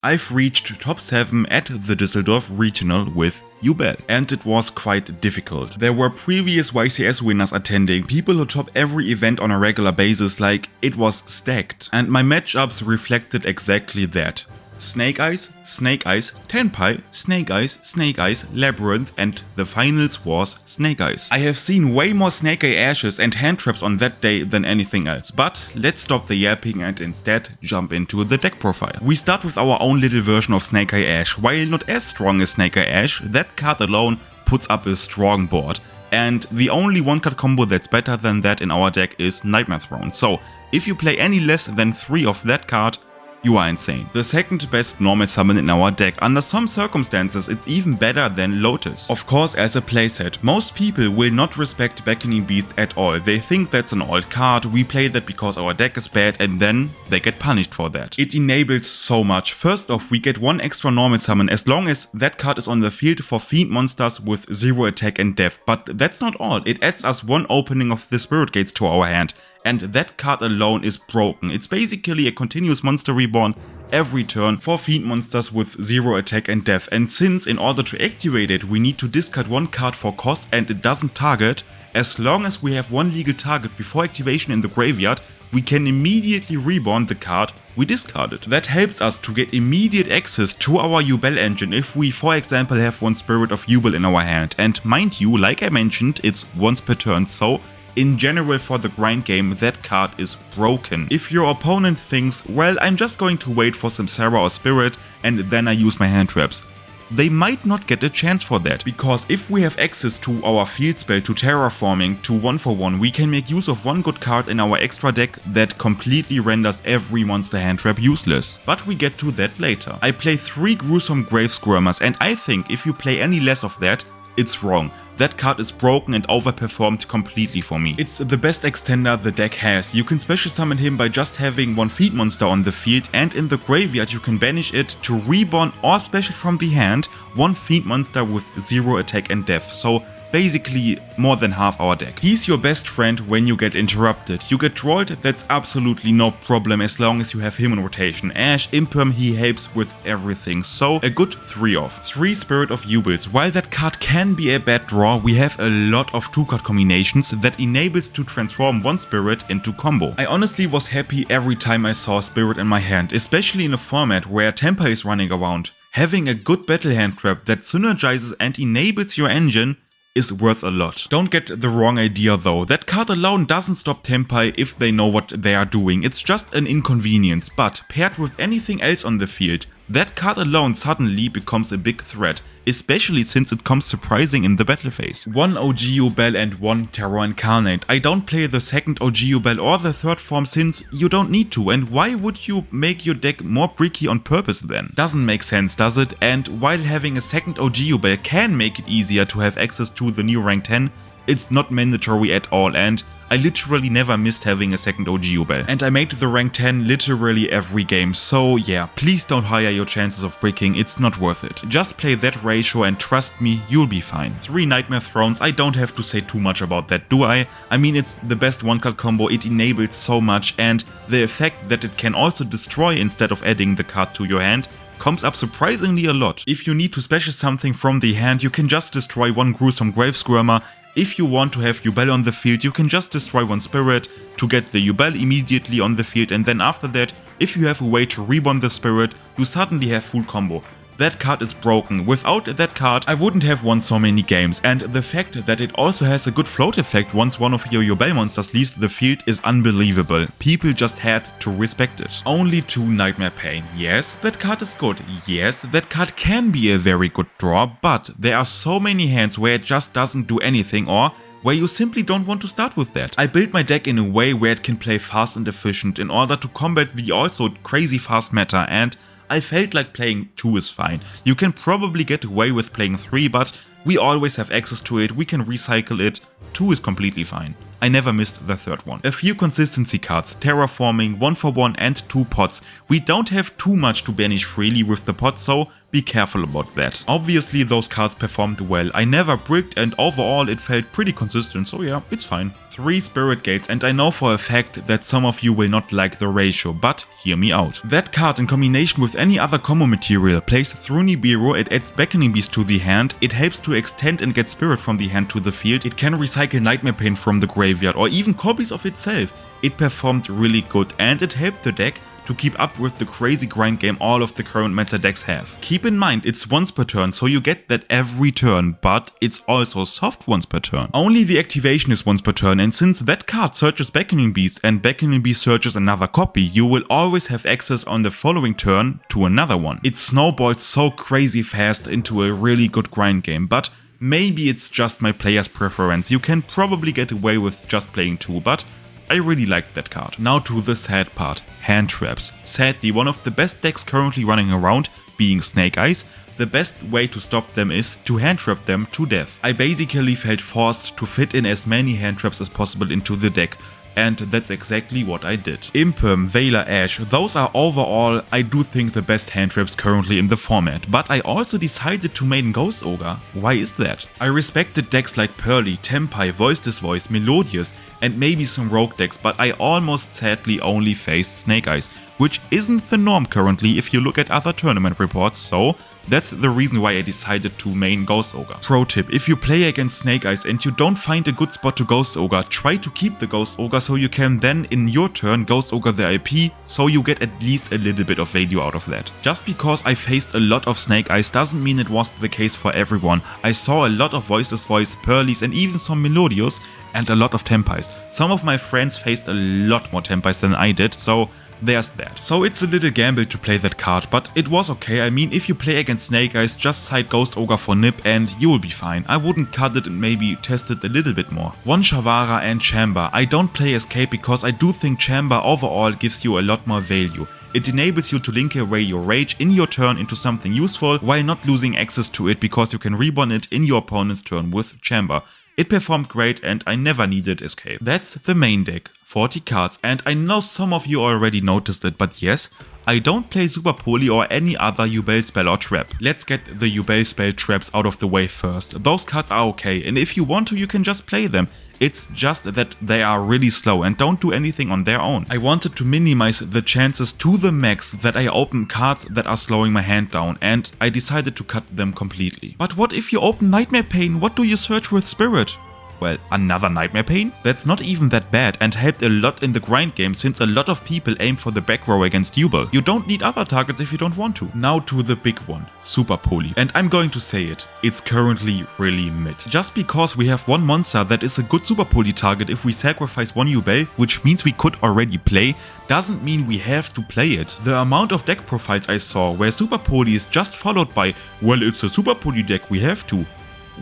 I've reached top 7 at the Düsseldorf Regional with Yubel, and it was quite difficult. There were previous YCS winners attending, people who top every event on a regular basis, like it was stacked. And my matchups reflected exactly that. Snake Eyes, Tenpai, Snake Eyes, Labyrinth, and the finals was Snake Eyes. I have seen way more Snake Eye Ashes and hand traps on that day than anything else, but let's stop the yapping and instead jump into the deck profile. We start with our own little version of Snake Eye Ash. While not as strong as Snake Eye Ash, that card alone puts up a strong board. And the only one card combo that's better than that in our deck is Nightmare Throne. So if you play any less than 3 of that card, you are insane. The second best normal summon in our deck. Under some circumstances it's even better than Lotus. Of course, as a playset, most people will not respect Beckoning Beast at all. They think that's an old card, we play that because our deck is bad, and then they get punished for that. It enables so much. First off, we get 1 extra normal summon as long as that card is on the field for fiend monsters with 0 attack and death. But that's not all, it adds us 1 opening of the Spirit Gates to our hand. And that card alone is broken. It's basically a continuous monster reborn every turn for fiend monsters with 0 attack and death. And since in order to activate it we need to discard 1 card for cost and it doesn't target, as long as we have 1 legal target before activation in the graveyard, we can immediately reborn the card we discarded. That helps us to get immediate access to our Yubel engine if we, for example, have 1 Spirit of Yubel in our hand. And mind you, like I mentioned, it's once per turn, so in general for the grind game that card is broken. If your opponent thinks, well, I'm just going to wait for some Sarah or Spirit and then I use my hand traps, they might not get a chance for that, because if we have access to our field spell to terraforming to 1-for-1, we can make use of 1 good card in our extra deck that completely renders every monster hand trap useless. But we get to that later. I play 3 gruesome Grave Squirmers, and I think if you play any less of that, it's wrong. That card is broken and overperformed completely for me. It's the best extender the deck has. You can special summon him by just having 1 fiend monster on the field, and in the graveyard you can banish it to reborn or special from the hand 1 fiend monster with 0 attack and death. So basically more than half our deck. He's your best friend when you get interrupted. You get trolled, that's absolutely no problem as long as you have him in rotation. Ash, Imperm, he helps with everything. So a good 3 off. 3 Spirit of Yubels. While that card can be a bad draw, we have a lot of 2 card combinations that enables to transform 1 Spirit into combo. I honestly was happy every time I saw Spirit in my hand, especially in a format where Temper is running around. Having a good battle hand trap that synergizes and enables your engine is worth a lot. Don't get the wrong idea though, that card alone doesn't stop Tenpai if they know what they are doing, it's just an inconvenience, but paired with anything else on the field, that card alone suddenly becomes a big threat, especially since it comes surprising in the battle phase. 1 OG Yubel and 1 Terror Incarnate. I don't play the second OG Yubel or the third form since you don't need to, and why would you make your deck more bricky on purpose then? Doesn't make sense, does it? And while having a second OG Yubel can make it easier to have access to the new rank 10, it's not mandatory at all, and I literally never missed having a second OG Yubel. And I made the rank 10 literally every game, so yeah, please don't hire your chances of bricking, it's not worth it. Just play that ratio and trust me, you'll be fine. 3 Nightmare Thrones, I don't have to say too much about that, do I? I mean, it's the best 1-card combo, it enables so much, and the effect that it can also destroy instead of adding the card to your hand comes up surprisingly a lot. If you need to special something from the hand, you can just destroy 1 gruesome Grave Squirmer. If you want to have Yubel on the field, you can just destroy 1 Spirit to get the Yubel immediately on the field, and then after that, if you have a way to reborn the Spirit, you suddenly have full combo. That card is broken. Without that card, I wouldn't have won so many games, and the fact that it also has a good float effect once one of your Yubel monsters leaves the field is unbelievable. People just had to respect it. Only 2 Nightmare Pain. Yes, that card is good. Yes, that card can be a very good draw, but there are so many hands where it just doesn't do anything, or where you simply don't want to start with that. I built my deck in a way where it can play fast and efficient in order to combat the also crazy fast meta, and I felt like playing 2 is fine. You can probably get away with playing 3, but we always have access to it, we can recycle it. 2 is completely fine. I never missed the third one. A few consistency cards, terraforming, 1-for-1 and 2 pots. We don't have too much to banish freely with the pots, so be careful about that. Obviously those cards performed well, I never bricked and overall it felt pretty consistent, so yeah, it's fine. 3 Spirit Gates, and I know for a fact that some of you will not like the ratio, but hear me out. That card in combination with any other combo material plays TrinityYGO, it adds Beckoning Beast to the hand, it helps to extend and get Spirit from the hand to the field, it can recycle Nightmare Pain from the graveyard or even copies of itself. It performed really good and it helped the deck to keep up with the crazy grind game all of the current meta decks have. Keep in mind it's once per turn, so you get that every turn, but it's also soft once per turn. Only the activation is once per turn, and since that card searches Beckoning Beast and Beckoning Beast searches another copy, you will always have access on the following turn to another one. It snowballs so crazy fast into a really good grind game, but maybe it's just my player's preference. You can probably get away with just playing 2, but I really liked that card. Now to the sad part, hand traps. Sadly, one of the best decks currently running around, being Snake Eyes, the best way to stop them is to hand trap them to death. I basically felt forced to fit in as many hand traps as possible into the deck, and that's exactly what I did. Imperm, Veiler, Ash, those are overall, I do think, the best hand traps currently in the format, but I also decided to main Ghost Ogre. Why is that? I respected decks like Pearly, Tempai, Voice This Voice, Melodious, and maybe some rogue decks, but I almost sadly only faced Snake Eyes, which isn't the norm currently if you look at other tournament reports, so that's the reason why I decided to main Ghost Ogre. Pro tip, if you play against Snake Eyes and you don't find a good spot to Ghost Ogre, try to keep the Ghost Ogre so you can then in your turn Ghost Ogre the IP, so you get at least a little bit of value out of that. Just because I faced a lot of Snake Eyes doesn't mean it was the case for everyone. I saw a lot of Voiceless Voice, Pearlies and even some Melodious and a lot of Tempais. Some of my friends faced a lot more Tempais than I did, so there's that. So it's a little gamble to play that card, but it was okay. I mean, if you play against Snake Eyes, just side Ghost Ogre for nip and you will be fine. I wouldn't cut it and maybe test it a little bit more. One Shavara and Chamber. I don't play Escape because I do think Chamber overall gives you a lot more value. It enables you to link away your rage in your turn into something useful while not losing access to it because you can reborn it in your opponent's turn with Chamber. It performed great and I never needed Escape. That's the main deck, 40 cards, and I know some of you already noticed it, but yes, I don't play Superpoly or any other Yubel spell or trap. Let's get the Yubel spell traps out of the way first. Those cards are okay, and if you want to, you can just play them. It's just that they are really slow and don't do anything on their own. I wanted to minimize the chances to the max that I open cards that are slowing my hand down, and I decided to cut them completely. But what if you open Nightmare Pain? What do you search with Spirit? Well, another Nightmare Pain? That's not even that bad and helped a lot in the grind game since a lot of people aim for the back row against Yubel. You don't need other targets if you don't want to. Now to the big one, Superpoly. And I'm going to say it, it's currently really mid. Just because we have one monster that is a good Superpoly target if we sacrifice one Yubel, which means we could already play, doesn't mean we have to play it. The amount of deck profiles I saw where Superpoly is just followed by, well, it's a Superpoly deck, we have to.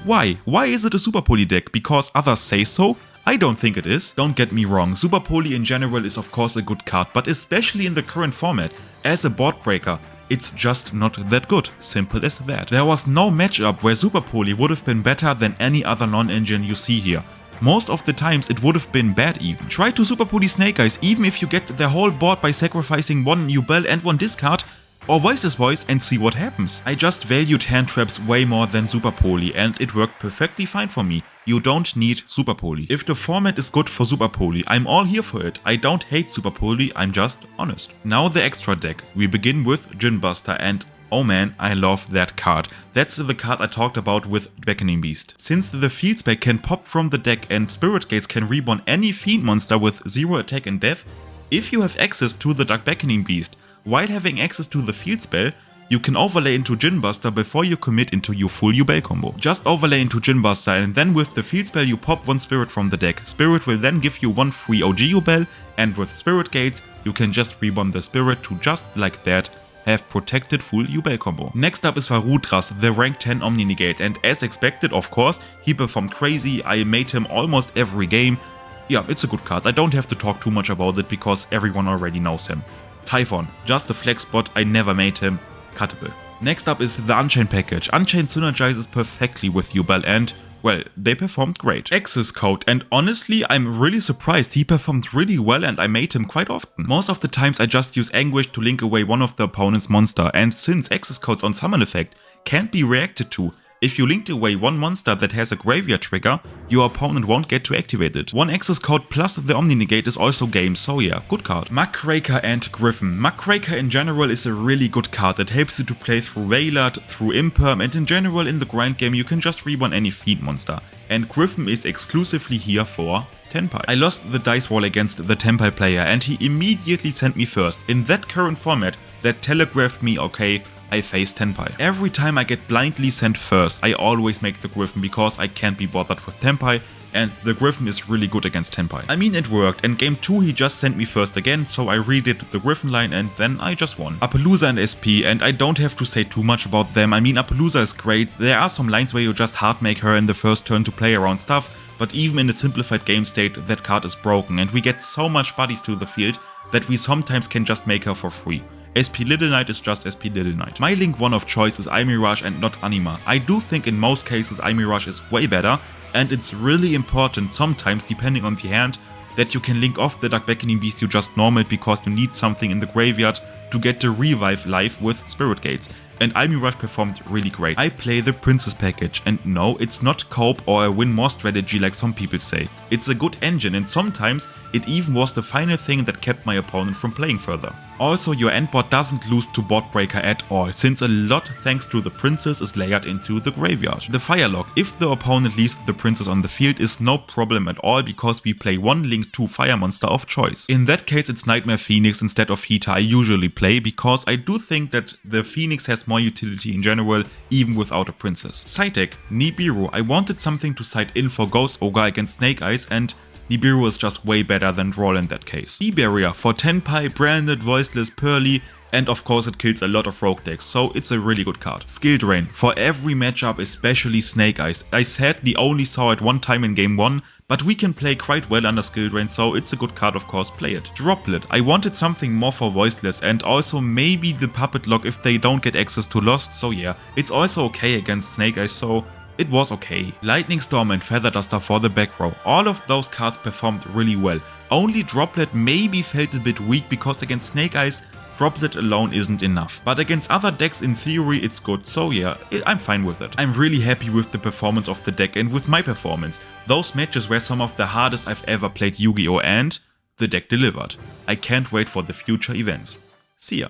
Why? Why is it a Superpoly deck? Because others say so? I don't think it is. Don't get me wrong, Superpoly in general is of course a good card, but especially in the current format, as a board breaker, it's just not that good. Simple as that. There was no matchup where Superpoly would have been better than any other non-engine you see here. Most of the times it would have been bad even. Try to Superpoly Snake Eyes even if you get their whole board by sacrificing one Yubel and one discard, or Voice This Voice and see what happens. I just valued hand traps way more than Superpoly and it worked perfectly fine for me. You don't need Superpoly. If the format is good for Superpoly, I'm all here for it. I don't hate Superpoly, I'm just honest. Now the extra deck. We begin with Djinn Buster and oh man, I love that card. That's the card I talked about with Beckoning Beast. Since the field spell can pop from the deck and Spirit Gates can reborn any fiend monster with 0 attack and death, if you have access to the Dark Beckoning Beast, while having access to the field spell, you can overlay into Djinn Buster before you commit into your full Yubel combo. Just overlay into Djinn Buster and then with the field spell you pop one Spirit from the deck. Spirit will then give you one free OG Yubel, and with Spirit Gates you can just reborn the Spirit to just like that have protected full Yubel combo. Next up is Varudras, the rank 10 Omni Negate, and as expected of course, he performed crazy. I made him almost every game. Yeah, it's a good card. I don't have to talk too much about it because everyone already knows him. Typhon, just a flex spot, I never made him, cuttable. Next up is the Unchained package. Unchained synergizes perfectly with Yubel and well, they performed great. Access Code, and honestly, I'm really surprised. He performed really well and I made him quite often. Most of the times I just use Anguish to link away one of the opponent's monster, and since Access Code's on summon effect can't be reacted to, if you linked away one monster that has a graveyard trigger, your opponent won't get to activate it. One access code plus the Omni Negate is also game, so yeah, good card. Muckraker and Griffin. Muckraker in general is a really good card that helps you to play through Veilard, through Imperm, and in general in the grind game you can just reborn any Fiend monster. And Griffin is exclusively here for Tenpai. I lost the dice roll against the Tenpai player and he immediately sent me first. In that current format, that telegraphed me, okay, I face Tenpai. Every time I get blindly sent first, I always make the Griffin because I can't be bothered with Tenpai, and the Griffin is really good against Tenpai. I mean, it worked, and game 2 he just sent me first again, so I redid the Griffin line and then I just won. Appaloosa and SP, and I don't have to say too much about them. I mean, Appaloosa is great. There are some lines where you just hard make her in the first turn to play around stuff, but even in a simplified game state, that card is broken, and we get so much bodies to the field that we sometimes can just make her for free. SP Little Knight is just SP Little Knight. My link 1 of choice is Mirage and not Anima. I do think in most cases Mirage is way better, and it's really important sometimes, depending on the hand, that you can link off the Dark Beckoning Beast you just normaled because you need something in the graveyard to get the revive life with Spirit Gates. And Mirage performed really great. I play the Princess package, and no, it's not cope or a win more strategy like some people say. It's a good engine, and sometimes it even was the final thing that kept my opponent from playing further. Also, your endboard doesn't lose to board breaker at all, since a lot thanks to the Princess is layered into the graveyard. The Firelock, if the opponent leaves the Princess on the field, is no problem at all because we play one link 2 fire monster of choice. In that case it's Nightmare Phoenix instead of Heater I usually play, because I do think that the Phoenix has more utility in general, even without a Princess. Side deck, Nibiru. I wanted something to side in for Ghost Ogre against Snake Eyes, and Nibiru is just way better than Droll in that case. E-Barrier for Tenpai, Branded, Voiceless, Pearly, and of course it kills a lot of rogue decks, so it's a really good card. Skill Drain for every matchup, especially Snake Eyes. I sadly only saw it one time in game 1, but we can play quite well under Skill Drain, so it's a good card, of course, play it. Droplet. I wanted something more for Voiceless and also maybe the Puppet Lock if they don't get access to Lost, so yeah, it's also okay against Snake Eyes, so it was okay. Lightning Storm and Feather Duster for the back row. All of those cards performed really well. Only Droplet maybe felt a bit weak because against Snake Eyes, Droplet alone isn't enough. But against other decks in theory it's good, so yeah, I'm fine with it. I'm really happy with the performance of the deck and with my performance. Those matches were some of the hardest I've ever played Yu-Gi-Oh! And the deck delivered. I can't wait for the future events. See ya.